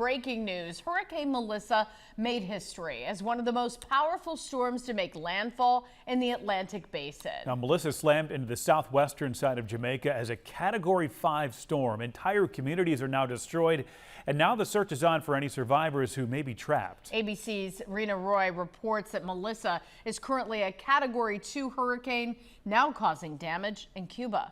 Breaking news, Hurricane Melissa made history as one of the most powerful storms to make landfall in the Atlantic basin. Now, Melissa slammed into the southwestern side of Jamaica as a Category 5 storm. Entire communities are now destroyed, and now the search is on for any survivors who may be trapped. ABC's Rena Roy reports that Melissa is currently a Category 2 hurricane, now causing damage in Cuba.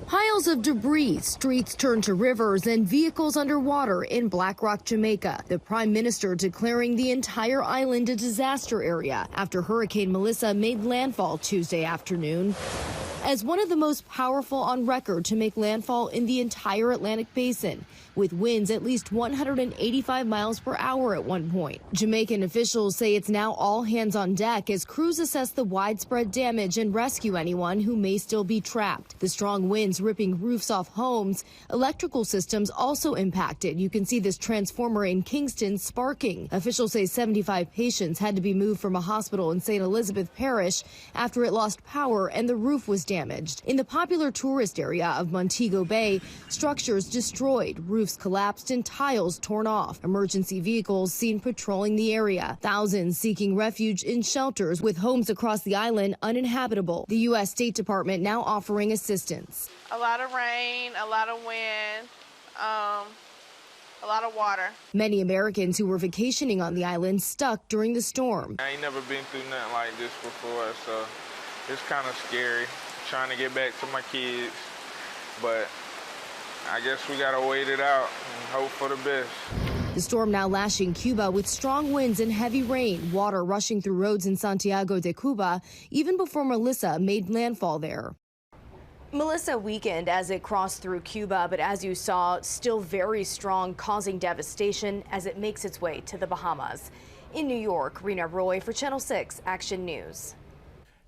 Piles of debris, streets turned to rivers, and vehicles underwater in Black Rock, Jamaica. The Prime Minister declaring the entire island a disaster area after Hurricane Melissa made landfall Tuesday afternoon. As one of the most powerful on record to make landfall in the entire Atlantic basin, with winds at least 185 miles per hour at one point. Jamaican officials say it's now all hands on deck as crews assess the widespread damage and rescue anyone who may still be trapped. The strong winds ripping roofs off homes. Electrical systems also impacted. You can see this transformer in Kingston sparking. Officials say 75 patients had to be moved from a hospital in St. Elizabeth Parish after it lost power and the roof was damaged. In the popular tourist area of Montego Bay, structures destroyed, roofs collapsed and tiles torn off. Emergency vehicles seen patrolling the area. Thousands seeking refuge in shelters with homes across the island uninhabitable. The U.S. State Department now offering assistance. A lot of rain, a lot of wind, a lot of water. Many Americans who were vacationing on the island stuck during the storm. I ain't never been through nothing like this before, so it's kind of scary trying to get back to my kids, but I guess we gotta wait it out and hope for the best. The storm now lashing Cuba with strong winds and heavy rain, water rushing through roads in Santiago de Cuba, even before Melissa made landfall there. Melissa weakened as it crossed through Cuba, but as you saw, still very strong, causing devastation as it makes its way to the Bahamas. In New York, Rena Roy for Channel 6 Action News.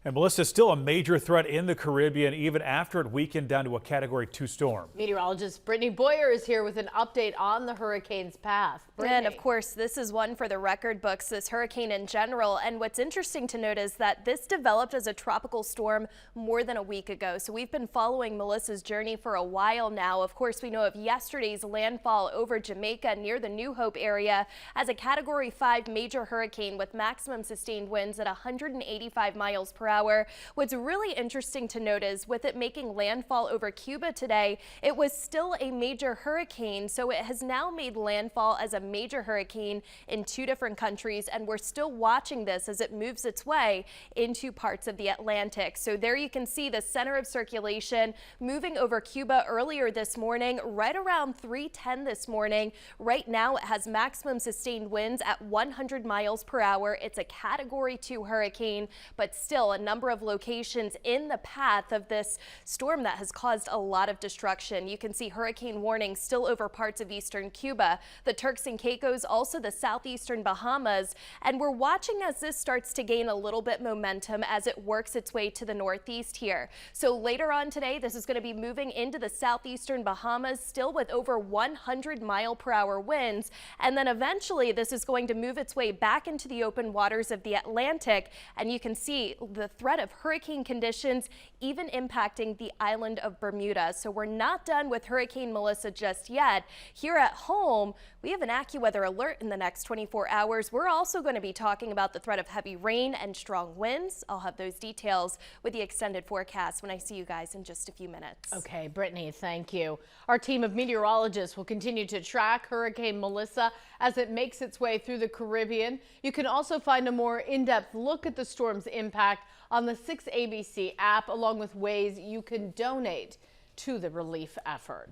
And Melissa is still a major threat in the Caribbean, even after it weakened down to a Category 2 storm. Meteorologist Brittany Boyer is here with an update on the hurricane's path. Brittany. And of course, this is one for the record books, this hurricane in general. And what's interesting to note is that this developed as a tropical storm more than a week ago. So we've been following Melissa's journey for a while now. Of course, we know of yesterday's landfall over Jamaica near the New Hope area as a Category 5 major hurricane with maximum sustained winds at 185 miles per hour. What's really interesting to note is with it making landfall over Cuba today, it was still a major hurricane. So it has now made landfall as a major hurricane in 2 different countries. And we're still watching this as it moves its way into parts of the Atlantic. So there you can see the center of circulation moving over Cuba earlier this morning, right around 3:10 this morning. Right now it has maximum sustained winds at 100 miles per hour. It's a Category 2 hurricane, but still a number of locations in the path of this storm that has caused a lot of destruction. You can see hurricane warnings still over parts of eastern Cuba, the Turks and Caicos, also the southeastern Bahamas. And we're watching as this starts to gain a little bit momentum as it works its way to the northeast here. So later on today, this is going to be moving into the southeastern Bahamas, still with over 100-mile-per-hour winds. And then eventually this is going to move its way back into the open waters of the Atlantic. And you can see the threat of hurricane conditions even impacting the island of Bermuda. So we're not done with Hurricane Melissa just yet. Here at home, we have an AccuWeather alert in the next 24 hours. We're also going to be talking about the threat of heavy rain and strong winds. I'll have those details with the extended forecast when I see you guys in just a few minutes. Okay, Brittany, thank you. Our team of meteorologists will continue to track Hurricane Melissa as it makes its way through the Caribbean. You can also find a more in-depth look at the storm's impact on the 6ABC app, along with ways you can donate to the relief effort.